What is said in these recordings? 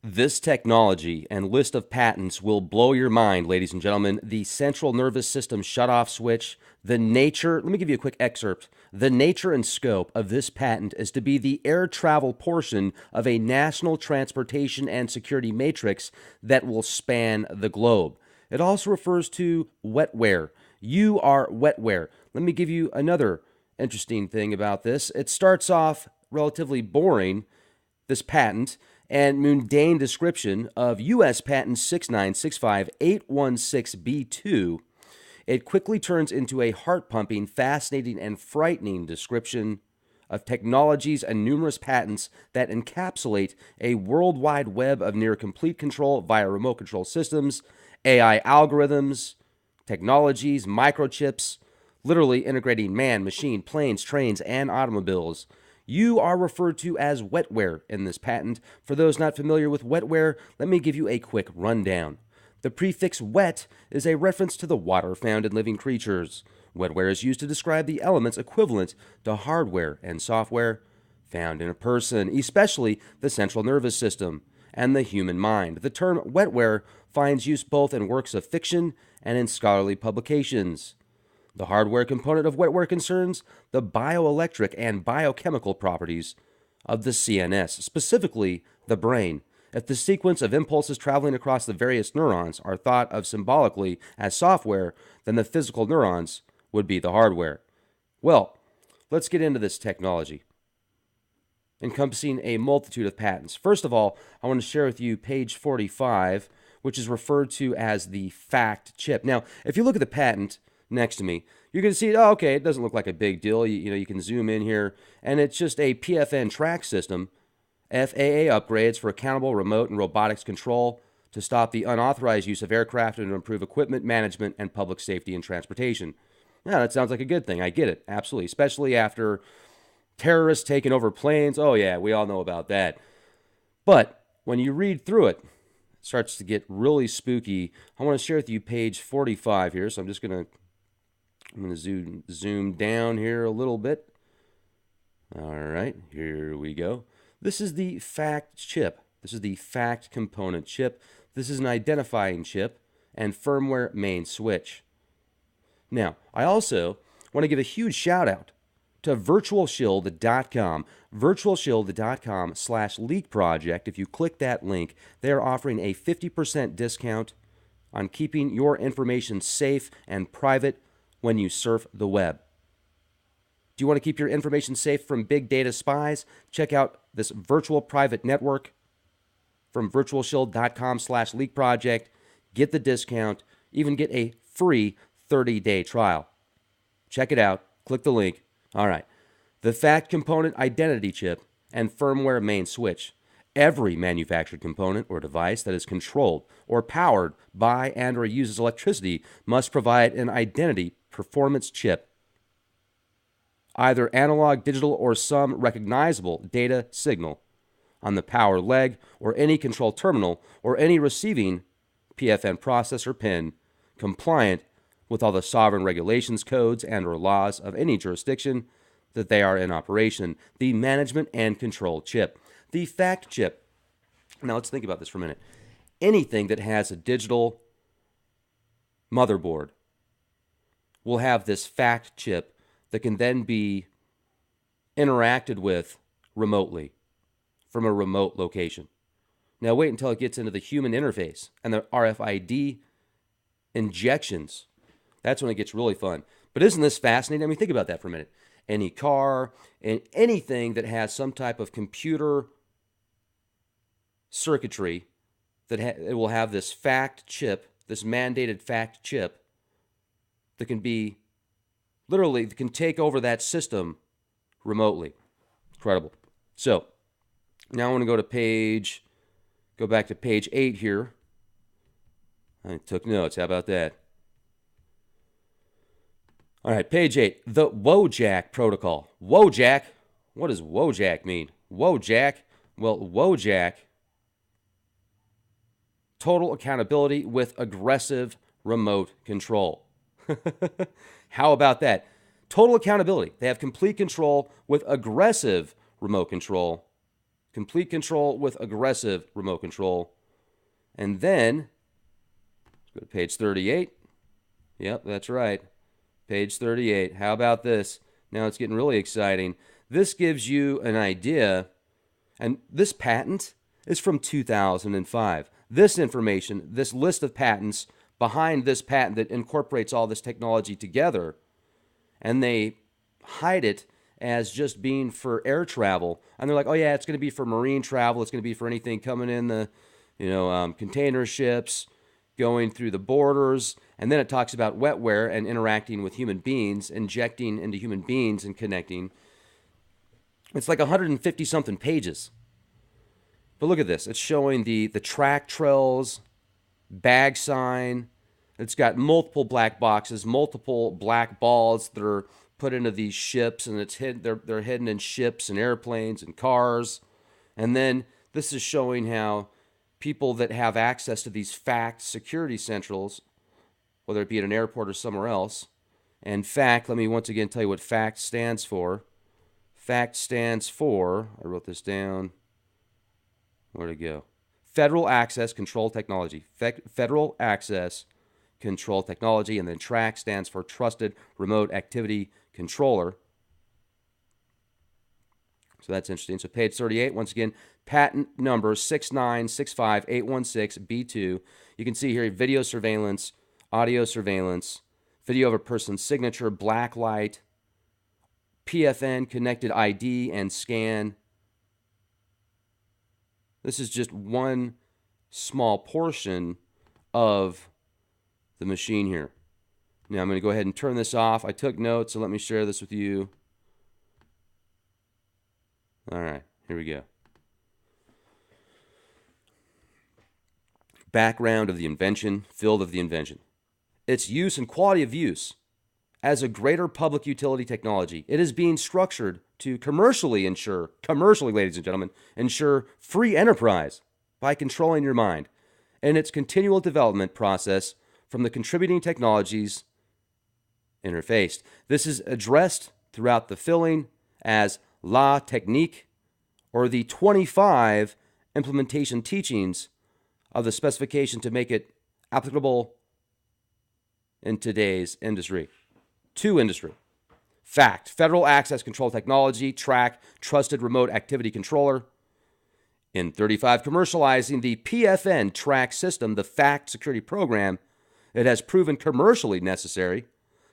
This technology and list of patents will blow your mind, ladies and gentlemen. The central nervous system shutoff switch, the nature, let me give you a quick excerpt. The nature and scope of this patent is to be the air travel portion of a national transportation and security matrix that will span the globe. It also refers to wetware. You are wetware. Let me give you another interesting thing about this. It starts off relatively boring, this patent, and mundane description of U.S. Patent 6965816B2, it quickly turns into a heart-pumping, fascinating, and frightening description of technologies and numerous patents that encapsulate a worldwide web of near-complete control via remote control systems, AI algorithms, technologies, microchips, literally integrating man, machine, planes, trains, and automobiles. You are referred to as wetware in this patent. For those not familiar with wetware, let me give you a quick rundown. The prefix wet is a reference to the water found in living creatures. Wetware is used to describe the elements equivalent to hardware and software found in a person, especially the central nervous system and the human mind. The term wetware finds use both in works of fiction and in scholarly publications. The hardware component of wetware concerns the bioelectric and biochemical properties of the CNS, specifically the brain. If the sequence of impulses traveling across the various neurons are thought of symbolically as software, then the physical neurons would be the hardware. Well, let's get into this technology, encompassing a multitude of patents. First of all, I want to share with you page 45, which is referred to as the FACT chip. Now, if you look at the patent next to me, you're going to see, oh, okay, it doesn't look like a big deal. You can zoom in here, and it's just a PFN track system, FAA upgrades for accountable remote and robotics control to stop the unauthorized use of aircraft and to improve equipment management and public safety in transportation. Yeah, that sounds like a good thing. I get it, absolutely, especially after terrorists taking over planes. Oh, yeah, we all know about that. But when you read through it, it starts to get really spooky. I want to share with you page 45 here, so I'm going to zoom down here a little bit. All right, here we go. This is the FACT chip. This is the FACT component chip. This is an identifying chip and firmware main switch. Now, I also want to give a huge shout out to virtualshield.com. virtualshield.com/leak project. If you click that link, they're offering a 50% discount on keeping your information safe and private when you surf the web. Do you want to keep your information safe from big data spies? Check out this virtual private network from virtualshield.com/leak project. Get the discount, even get a free 30-day trial. Check it out. Click the link. All right. The FACT component identity chip and firmware main switch. Every manufactured component or device that is controlled or powered by and or uses electricity must provide an identity performance chip, either analog, digital, or some recognizable data signal on the power leg or any control terminal or any receiving PFN processor pin compliant with all the sovereign regulations, codes, and or laws of any jurisdiction that they are in operation. The management and control chip. The FACT chip. Now let's think about this for a minute. Anything that has a digital motherboard will have this FACT chip that can then be interacted with remotely from a remote location. Now wait until it gets into the human interface and the RFID injections. That's when it gets really fun. But isn't this fascinating? I mean, think about that for a minute. Any car and anything that has some type of computer circuitry that it will have this FACT chip, this mandated FACT chip that can be literally can take over that system remotely. Incredible. So now I want to go back to page 8 here. I took notes. How about that? All right, page 8, the Wojak protocol. Wojak, what does Wojak mean? Wojak, well, Wojak, total accountability with aggressive remote control. How about that? Total accountability. They have complete control with aggressive remote control complete control with aggressive remote control. And then, let's go to page 38. Yep, that's right. Page 38. How about this? Now it's getting really exciting. This gives you an idea, and this patent is from 2005. This information, this list of patents behind this patent that incorporates all this technology together, and they hide it as just being for air travel. And they're like, oh yeah, it's going to be for marine travel. It's going to be for anything coming in the, container ships, going through the borders. And then it talks about wetware and interacting with human beings, injecting into human beings and connecting. It's like 150 something pages. But look at this. It's showing the track trails, bag sign. It's got multiple black boxes, multiple black balls that are put into these ships, and they're hidden in ships and airplanes and cars. And then this is showing how people that have access to these FACT security centrals, whether it be at an airport or somewhere else, and FACT, let me once again tell you what FACT stands for. FACT stands for, I wrote this down, where'd it go? Federal Access Control Technology. Federal Access Control Technology, and then TRAC stands for Trusted Remote Activity Controller. So that's interesting. So page 38, once again, patent number 6965816B2. You can see here video surveillance, audio surveillance, video of a person's signature, black light, PFN, connected ID, and scan. This is just one small portion of the machine here. Now I'm going to go ahead and turn this off. I took notes, so let me share this with you. All right, here we go. Background of the invention, field of the invention. Its use and quality of use. As a greater public utility technology, it is being structured to commercially, ladies and gentlemen, ensure free enterprise by controlling your mind and its continual development process from the contributing technologies interfaced. This is addressed throughout the filling as La Technique, or the 25 implementation teachings of the specification to make it applicable in today's industry. To industry. FACT, Federal Access Control Technology, TRAC, Trusted Remote Activity Controller. In 35, commercializing the PFN TRAC system, the FACT security program, it has proven commercially necessary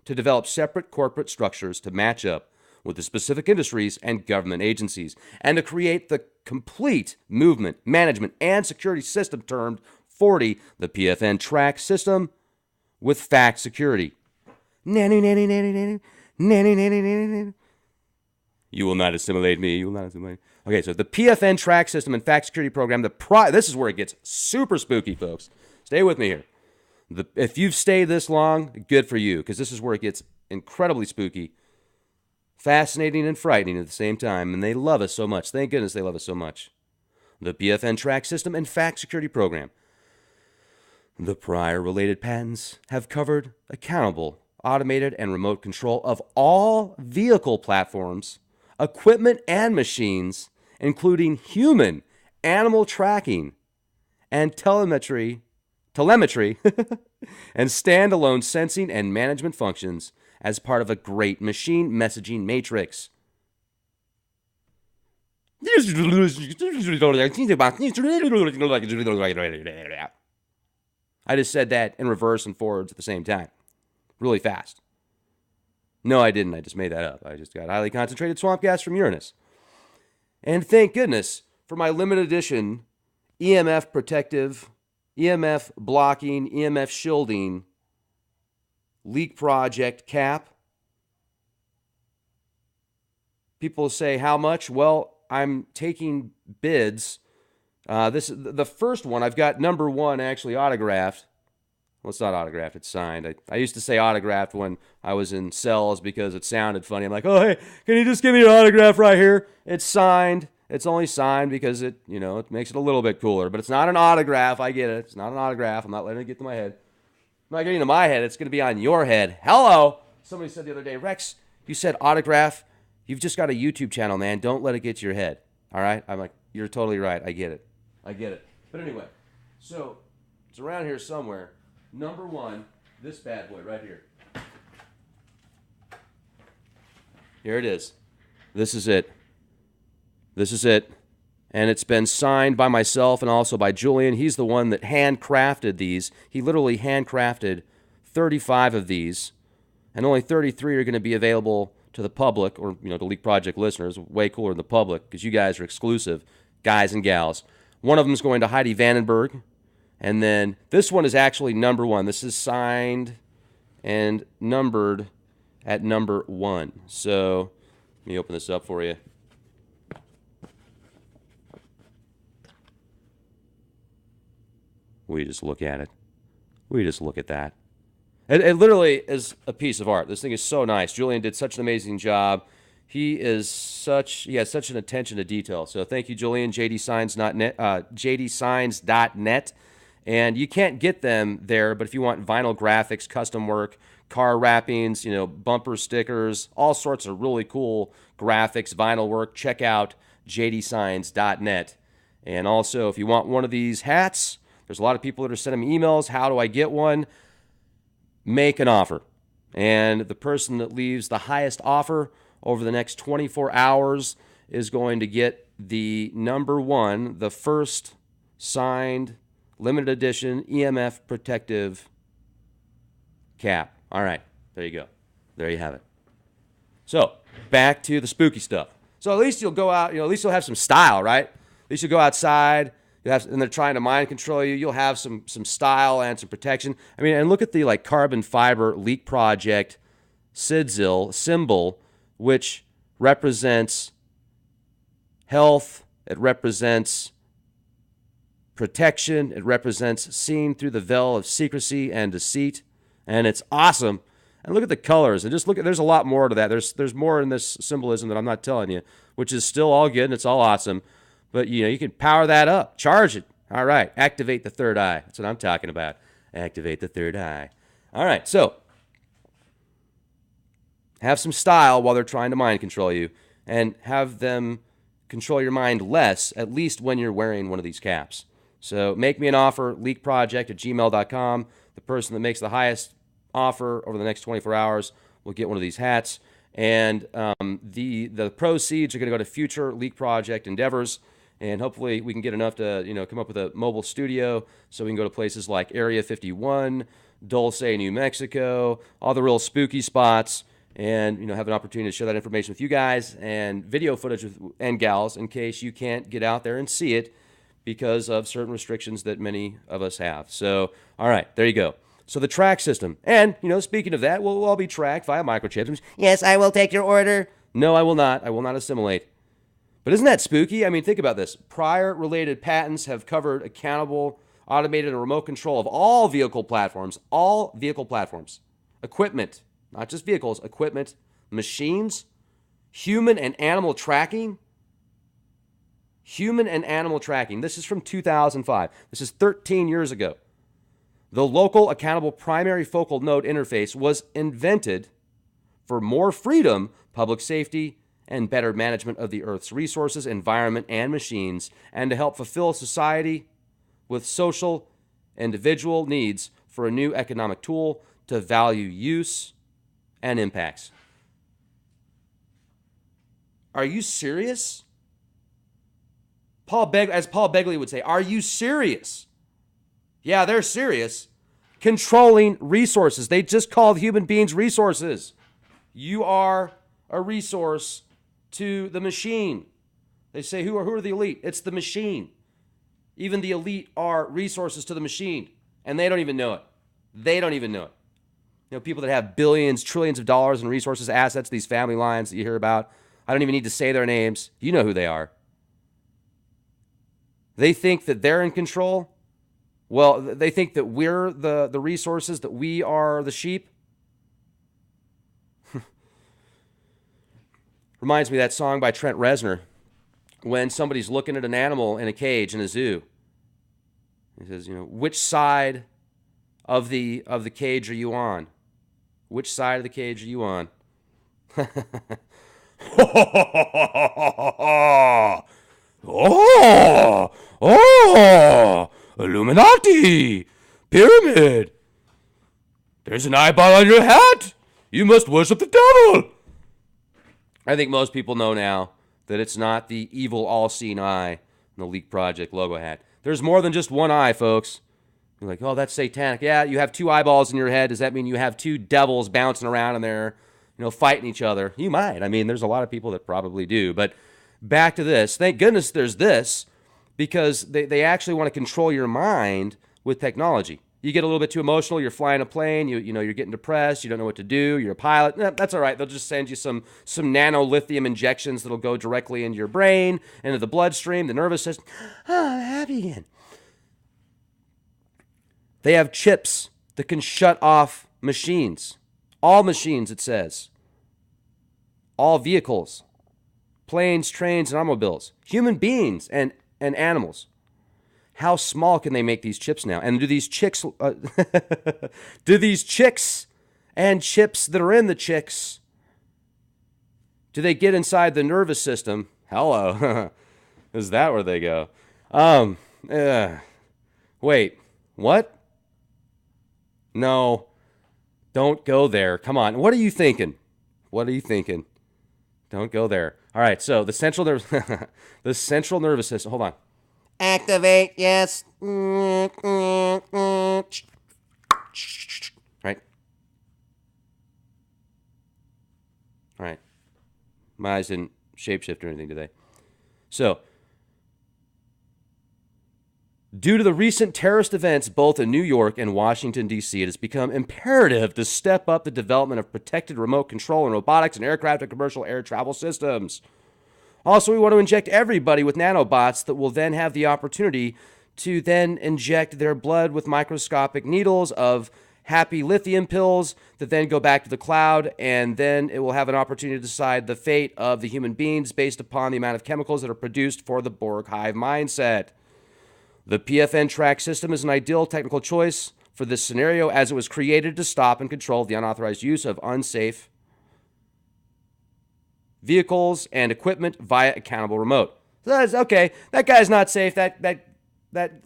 to develop separate corporate structures to match up with the specific industries and government agencies, and to create the complete movement, management, and security system termed 40, the PFN TRAC system with FACT security. You will not assimilate me. You will not assimilate me. Okay, so the PFN TRAC system and FACT security program, this is where it gets super spooky, folks. Stay with me here. If you've stayed this long, good for you, because this is where it gets incredibly spooky, fascinating and frightening at the same time, and they love us so much. Thank goodness they love us so much. The PFN TRAC system and FACT security program. The prior related patents have covered accountable, automated, and remote control of all vehicle platforms, equipment, and machines, including human, animal tracking, and telemetry, and standalone sensing and management functions as part of a great machine messaging matrix. I just said that in reverse and forwards at the same time. Really fast. No, I didn't. I just made that up. I just got highly concentrated swamp gas from Uranus. And thank goodness for my limited edition EMF protective, EMF blocking, EMF shielding leak project cap. People say, how much? Well, I'm taking bids. The first one, I've got number one actually autographed. Well, it's not autographed, it's signed. I used to say autographed when I was in sales because it sounded funny. I'm like, oh, hey, can you just give me your autograph right here? It's signed. It's only signed because it makes it a little bit cooler. But it's not an autograph. I get it. It's not an autograph. I'm not letting it get to my head. I'm not getting to my head. It's going to be on your head. Hello. Somebody said the other day, Rex, you said autograph. You've just got a YouTube channel, man. Don't let it get to your head. All right? I'm like, You're totally right. I get it. I get it. But anyway, so it's around here somewhere. Number one, this bad boy right here. Here it is. This is it. This is it. And it's been signed by myself and also by Julian. He's the one that handcrafted these. He literally handcrafted 35 of these, and only 33 are going to be available to the public, or to Leak Project listeners. Way cooler than the public, because you guys are exclusive, guys and gals. One of them is going to Heidi Vandenberg, and then this one is actually number one. This is signed and numbered at number one. So let me open this up for you. We just look at it. We just look at that. It literally is a piece of art. This thing is so nice. Julian did such an amazing job. He has such an attention to detail. So thank you, Julian. JDsigns.net. And you can't get them there, but if you want vinyl graphics, custom work, car wrappings, bumper stickers, all sorts of really cool graphics, vinyl work, check out JDsigns.net. And also, if you want one of these hats, there's a lot of people that are sending me emails. How do I get one? Make an offer. And the person that leaves the highest offer over the next 24 hours is going to get the number one, the first signed limited edition EMF protective cap. All right, there you go. There you have it. So back to the spooky stuff. So at least you'll go out, at least you'll have some style, right? At least you'll go outside. And they're trying to mind control you. You'll have some style and some protection. I mean, and look at the carbon fiber Leak Project sigil symbol, which represents health. It represents protection. It represents seeing through the veil of secrecy and deceit. And it's awesome. And look at the colors. And just look at, there's a lot more to that. There's more in this symbolism that I'm not telling you, which is still all good and it's all awesome. But, you can power that up. Charge it. All right. Activate the third eye. That's what I'm talking about. Activate the third eye. All right. So, have some style while they're trying to mind control you. And have them control your mind less, at least when you're wearing one of these caps. So, make me an offer, leakproject@gmail.com. The person that makes the highest offer over the next 24 hours will get one of these hats. And the proceeds are going to go to future Leak Project endeavors. And hopefully we can get enough to, come up with a mobile studio so we can go to places like Area 51, Dulce, New Mexico, all the real spooky spots, and, have an opportunity to share that information with you guys and video footage and gals in case you can't get out there and see it because of certain restrictions that many of us have. So, all right, there you go. So the track system. And, speaking of that, we'll all be tracked via microchips. Yes, I will take your order. No, I will not. I will not assimilate. But isn't that spooky? I mean, think about this. Prior related patents have covered accountable, automated, and remote control of all vehicle platforms, equipment, not just vehicles, equipment, machines, human and animal tracking. This is from 2005. This is 13 years ago. The local accountable primary focal node interface was invented for more freedom, public safety, and better management of the Earth's resources, environment, and machines, and to help fulfill society with social, individual needs for a new economic tool to value use and impacts. Are you serious? As Paul Begley would say, are you serious? Yeah, they're serious. Controlling resources. They just called human beings resources. You are a resource to the machine. They say, who are the elite? It's the machine. Even the elite are resources to the machine, and they don't even know it. People that have billions, trillions of dollars in resources, assets, these family lines that you hear about, I don't even need to say their names. You know who they are. They think that they're in control. Well, they think that we're the resources, that we are the sheep. Reminds me of that song by Trent Reznor when somebody's looking at an animal in a cage in a zoo. He says, which side of the cage are you on? Which side of the cage are you on? Oh, oh, Illuminati, pyramid. There's an eyeball on your hat. You must worship the devil. I think most people know now that it's not the evil all-seeing eye in the Leak Project logo hat. There's more than just one eye, folks. You're like, oh, that's satanic. Yeah, you have two eyeballs in your head. Does that mean you have two devils bouncing around in there, fighting each other? You might. I mean, there's a lot of people that probably do. But back to this. Thank goodness there's this, because they actually want to control your mind with technology. You get a little bit too emotional. You're flying a plane. You're getting depressed. You don't know what to do. You're a pilot. That's all right. They'll just send you some nano lithium injections that'll go directly into your brain, into the bloodstream, the nervous system. Oh, I'm happy again. They have chips that can shut off machines. All machines, it says. All vehicles. Planes, trains, and automobiles. Human beings and animals. How small can they make these chips now? And do these chicks and chips that are in the chicks, do they get inside the nervous system? Hello. Is that where they go? Wait, what? No, don't go there. Come on. What are you thinking? Don't go there. All right, so the central nervous system. Hold on. Activate, yes. Right. All right. My eyes didn't shapeshift or anything today. So, due to the recent terrorist events both in New York and Washington, D.C., it has become imperative to step up the development of protected remote control and robotics and aircraft and commercial air travel systems. Also, we want to inject everybody with nanobots that will then have the opportunity to then inject their blood with microscopic needles of happy lithium pills that then go back to the cloud, and then it will have an opportunity to decide the fate of the human beings based upon the amount of chemicals that are produced for the Borg hive mindset. The PFN track system is an ideal technical choice for this scenario, as it was created to stop and control the unauthorized use of unsafe vehicles and equipment via accountable remote. So that's okay. That guy's not safe. That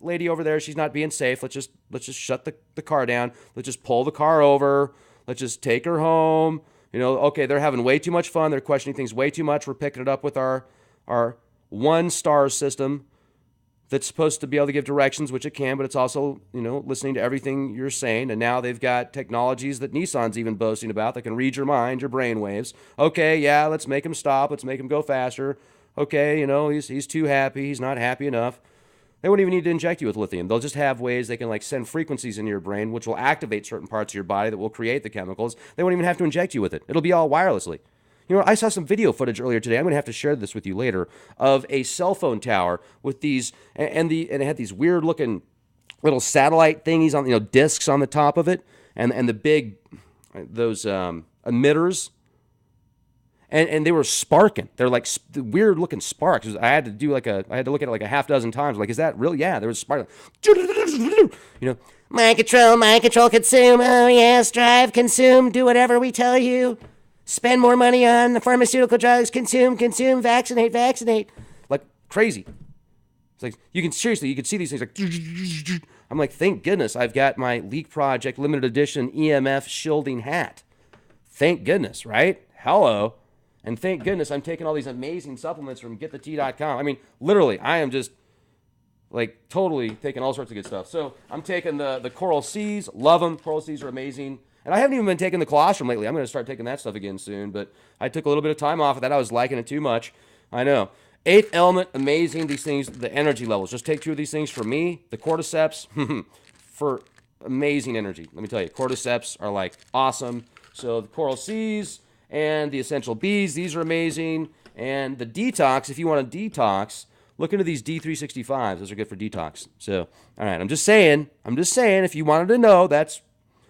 lady over there, she's not being safe. Let's just shut the car down. Let's just pull the car over. Let's just take her home. Okay, they're having way too much fun. They're questioning things way too much. We're picking it up with our one-star system that's supposed to be able to give directions, which it can, but it's also, listening to everything you're saying. And now they've got technologies that Nissan's even boasting about that can read your mind, your brain waves. Okay, yeah, let's make him stop. Let's make him go faster. Okay, he's too happy. He's not happy enough. They won't even need to inject you with lithium. They'll just have ways they can send frequencies into your brain, which will activate certain parts of your body that will create the chemicals. They won't even have to inject you with it. It'll be all wirelessly. I saw some video footage earlier today. I'm going to have to share this with you later, of a cell phone tower with these, and it had these weird looking little satellite thingies on, discs on the top of it, and the big, those emitters, and they were sparking. They're like weird looking sparks. I had to look at it like a half dozen times. Like, is that real? Yeah, there was sparking. Mind control, consume. Oh yes, drive, consume, do whatever we tell you. Spend more money on the pharmaceutical drugs. Consume, vaccinate. Like crazy. It's like, you can see these things like, I'm like, thank goodness I've got my Leak Project limited edition EMF shielding hat. Thank goodness, right? Hello. And thank goodness I'm taking all these amazing supplements from getthetea.com. I mean, literally, I am just totally taking all sorts of good stuff. So I'm taking the Coral Seas, love them. Coral Seas are amazing. And I haven't even been taking the colostrum lately. I'm going to start taking that stuff again soon. But I took a little bit of time off of that. I was liking it too much. I know. Eighth element, amazing. These things, the energy levels. Just take two of these things for me. The cordyceps, for amazing energy. Let me tell you, cordyceps are awesome. So the Coral Seas and the Essential Bees, these are amazing. And the detox, if you want to detox, look into these D365s. Those are good for detox. So, all right, I'm just saying, if you wanted to know, that's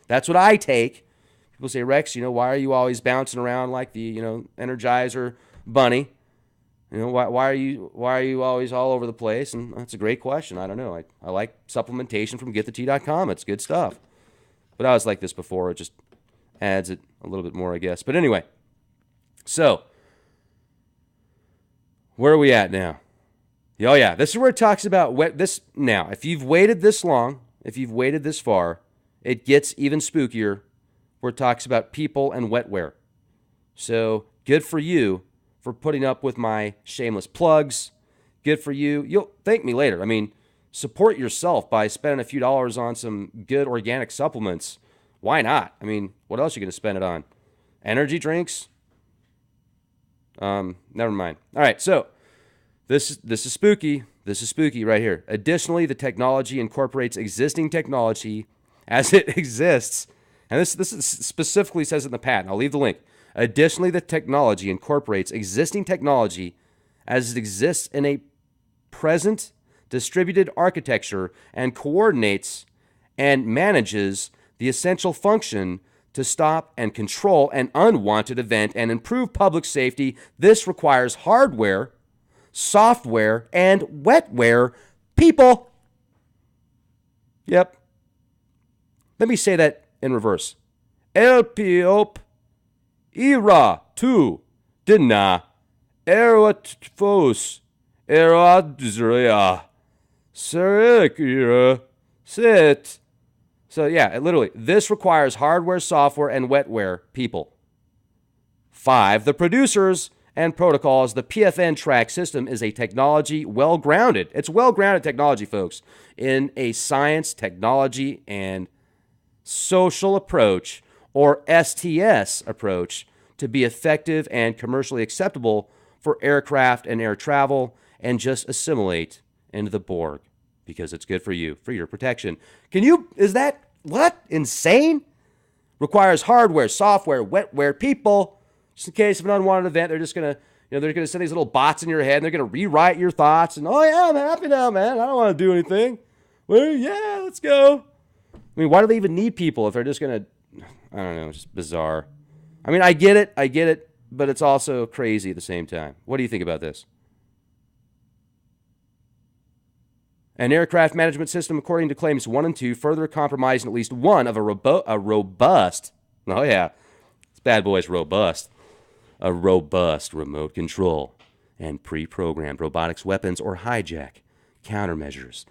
what I take. People say, Rex, why are you always bouncing around like the, Energizer bunny? Why are you always all over the place? And that's a great question. I don't know. I like supplementation from getthetea.com. It's good stuff. But I was like this before. It just adds it a little bit more, I guess. But anyway, so where are we at now? Oh yeah, this is where it talks about this. Now, if you've waited this long, if you've waited this far, it gets even spookier. Where it talks about people and wetware. So good for you for putting up with my shameless plugs. Good for you. You'll thank me later. I mean, support yourself by spending a few dollars on some good organic supplements. Why not? I mean, what else are you going to spend it on? Energy drinks? Never mind. All right, so this is spooky. This is spooky right here. Additionally, the technology incorporates existing technology as it exists. And this specifically says in the patent. I'll leave the link. Additionally, the technology incorporates existing technology as it exists in a present distributed architecture and coordinates and manages the essential function to stop and control an unwanted event and improve public safety. This requires hardware, software, and wetware people. Yep. Let me say that in reverse. Elpiop ira tu dina eratfos eradria serikira sit. So yeah, literally, this requires hardware, software, and wetware people. 5. The producers and protocols. The PFN track system is a technology well-grounded. It's well-grounded technology, folks, in a science, technology, and social approach, or STS approach, to be effective and commercially acceptable for aircraft and air travel, and just assimilate into the Borg because it's good for you, for your protection. Is that, what? Insane? Requires hardware, software, wetware, people. Just in case of an unwanted event, they're just going to, they're going to send these little bots in your head and they're going to rewrite your thoughts. And, oh yeah, I'm happy now, man. I don't want to do anything. Well, yeah, let's go. I mean, why do they even need people if they're just going to, I don't know, it's just bizarre. I mean, I get it, but it's also crazy at the same time. What do you think about this? An aircraft management system, according to claims 1 and 2, further compromising at least one of a robust, oh yeah, it's bad boys robust, a robust remote control and pre-programmed robotics weapons or hijack countermeasures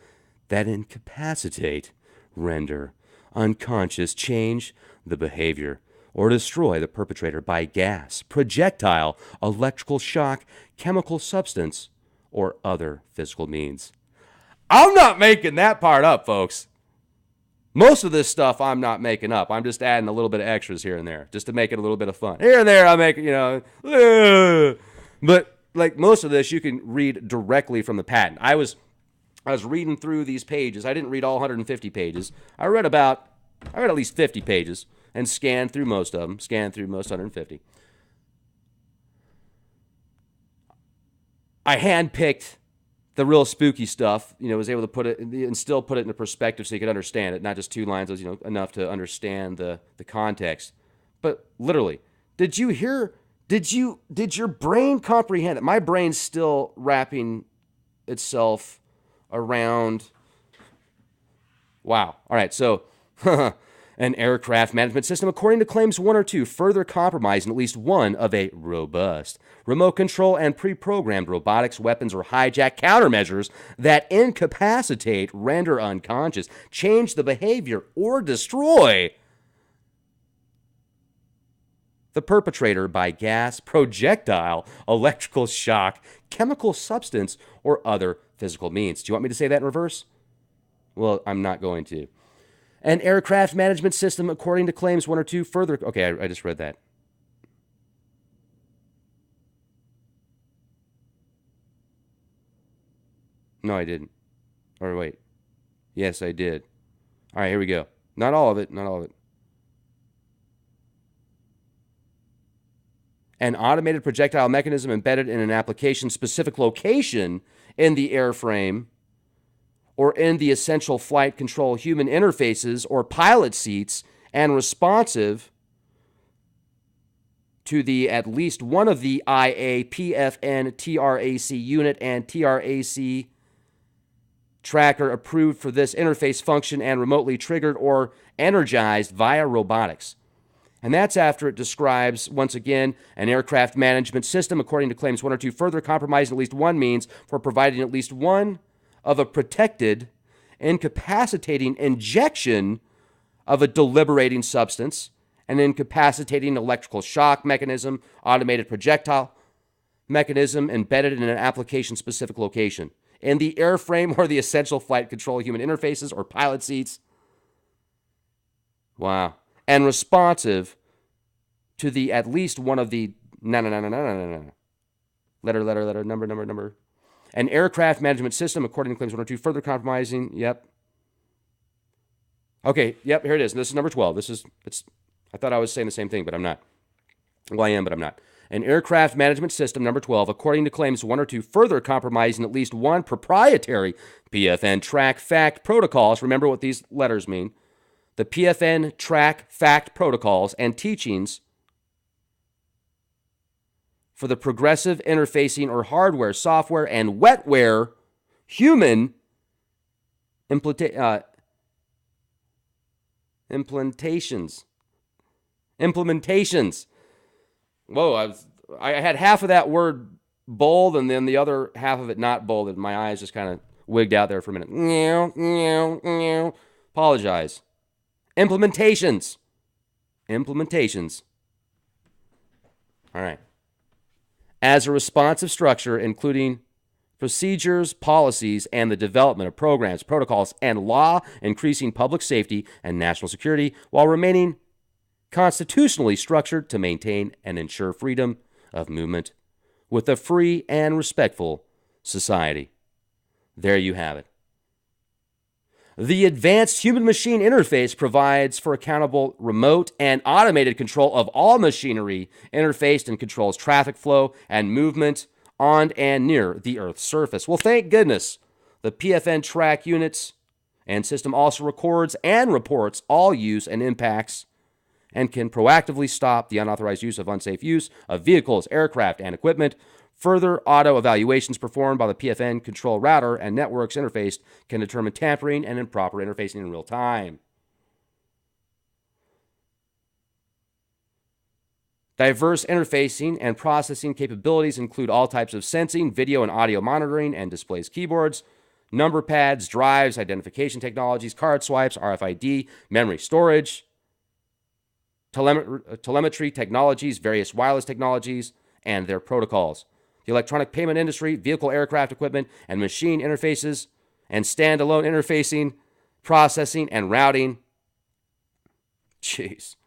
that incapacitate, render unconscious, change the behavior, or destroy the perpetrator by gas, projectile, electrical shock, chemical substance, or other physical means. I'm not making that part up, folks. Most of this stuff I'm not making up. I'm just adding a little bit of extras here and there just to make it a little bit of fun. Here and there I make, but like most of this you can read directly from the patent. I was reading through these pages. I didn't read all 150 pages. I read at least 50 pages and scanned through most of them, scanned through most 150. I handpicked the real spooky stuff, was able to put it and still put it into perspective so you could understand it, not just 2 lines, was, enough to understand the context. But literally, did your brain comprehend it? My brain's still wrapping itself around. Wow. All right. So an aircraft management system, according to claims 1 or 2, further compromising at least one of a robust remote control and pre-programmed robotics, weapons, or hijack countermeasures that incapacitate, render unconscious, change the behavior, or destroy the perpetrator by gas, projectile, electrical shock, chemical substance, or other physical means. Do you want me to say that in reverse? Well, I'm not going to. An aircraft management system, according to claims 1 or 2, further... Okay, I just read that. No, I didn't. Or wait. Yes, I did. All right, here we go. Not all of it. An automated projectile mechanism embedded in an application-specific location in the airframe or in the essential flight control human interfaces or pilot seats and responsive to the at least one of the IA, PFN, TRAC unit and TRAC tracker approved for this interface function and remotely triggered or energized via robotics. And that's after it describes, once again, an aircraft management system, according to claims 1 or 2, further compromising at least one means for providing at least one of a protected, incapacitating injection of a deliberating substance, an incapacitating electrical shock mechanism, automated projectile mechanism embedded in an application-specific location, in the airframe or the essential flight control human interfaces or pilot seats. Wow. And responsive to the at least one of the letter, number. An aircraft management system, according to claims 1 or 2, further compromising. Yep. Okay, yep, here it is. This is number 12. I thought I was saying the same thing, but I'm not. Well, I am, but I'm not. An aircraft management system, number 12, according to claims 1 or 2, further compromising at least one proprietary PFN track fact protocols. Remember what these letters mean. The PFN track fact protocols and teachings for the progressive interfacing or hardware, software, and wetware human implementations. Whoa, I had half of that word bold and then the other half of it not bold, and my eyes just kind of wigged out there for a minute. Apologize. Implementations. All right. As a responsive structure, including procedures, policies, and the development of programs, protocols, and law, increasing public safety and national security, while remaining constitutionally structured to maintain and ensure freedom of movement with a free and respectful society. There you have it. The advanced human-machine interface provides for accountable remote and automated control of all machinery interfaced and controls traffic flow and movement on and near the Earth's surface. Well, thank goodness the PFN track units and system also records and reports all use and impacts and can proactively stop the unauthorized use of unsafe use of vehicles, aircraft, and equipment. Further auto evaluations performed by the PFN control router and networks interfaced can determine tampering and improper interfacing in real time. Diverse interfacing and processing capabilities include all types of sensing, video and audio monitoring, and displays, keyboards, number pads, drives, identification technologies, card swipes, RFID, memory storage, telemetry technologies, various wireless technologies, and their protocols. The electronic payment industry, vehicle, aircraft equipment, and machine interfaces, and standalone interfacing, processing, and routing. Jeez.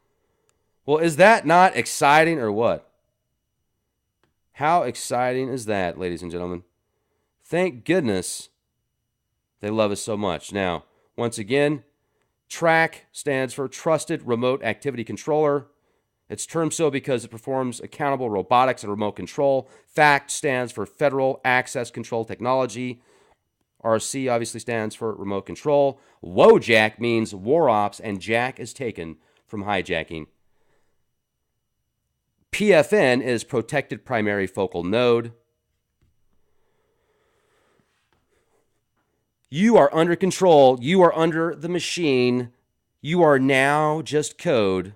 Well, is that not exciting or what? How exciting is that, ladies and gentlemen? Thank goodness they love us so much. Now, once again, TRAC stands for Trusted Remote Activity Controller. It's termed so because it performs accountable robotics and remote control. FACT stands for Federal Access Control Technology. RC obviously stands for remote control. WOJAC means war ops, and jack is taken from hijacking. PFN is Protected Primary Focal Node. You are under control. You are under the machine. You are now just code.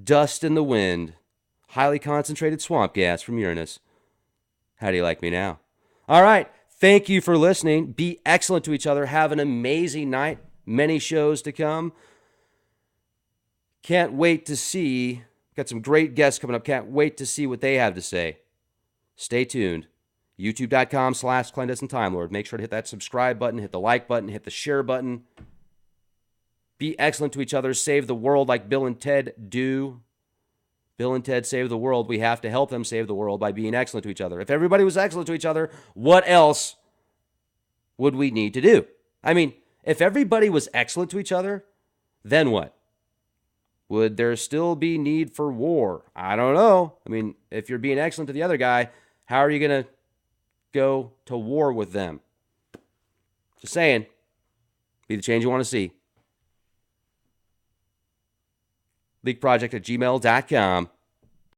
Dust in the wind. Highly concentrated swamp gas from Uranus. How do you like me now? All right. Thank you for listening. Be excellent to each other. Have an amazing night. Many shows to come. Can't wait to see. Got some great guests coming up. Can't wait to see what they have to say. Stay tuned. YouTube.com/Clandestine Time Lord. Make sure to hit that subscribe button, hit the like button, hit the share button. Be excellent to each other. Save the world like Bill and Ted do. Bill and Ted save the world. We have to help them save the world by being excellent to each other. If everybody was excellent to each other, what else would we need to do? I mean, if everybody was excellent to each other, then what? Would there still be need for war? I don't know. I mean, if you're being excellent to the other guy, how are you going to go to war with them? Just saying. Be the change you want to see. leakproject@gmail.com.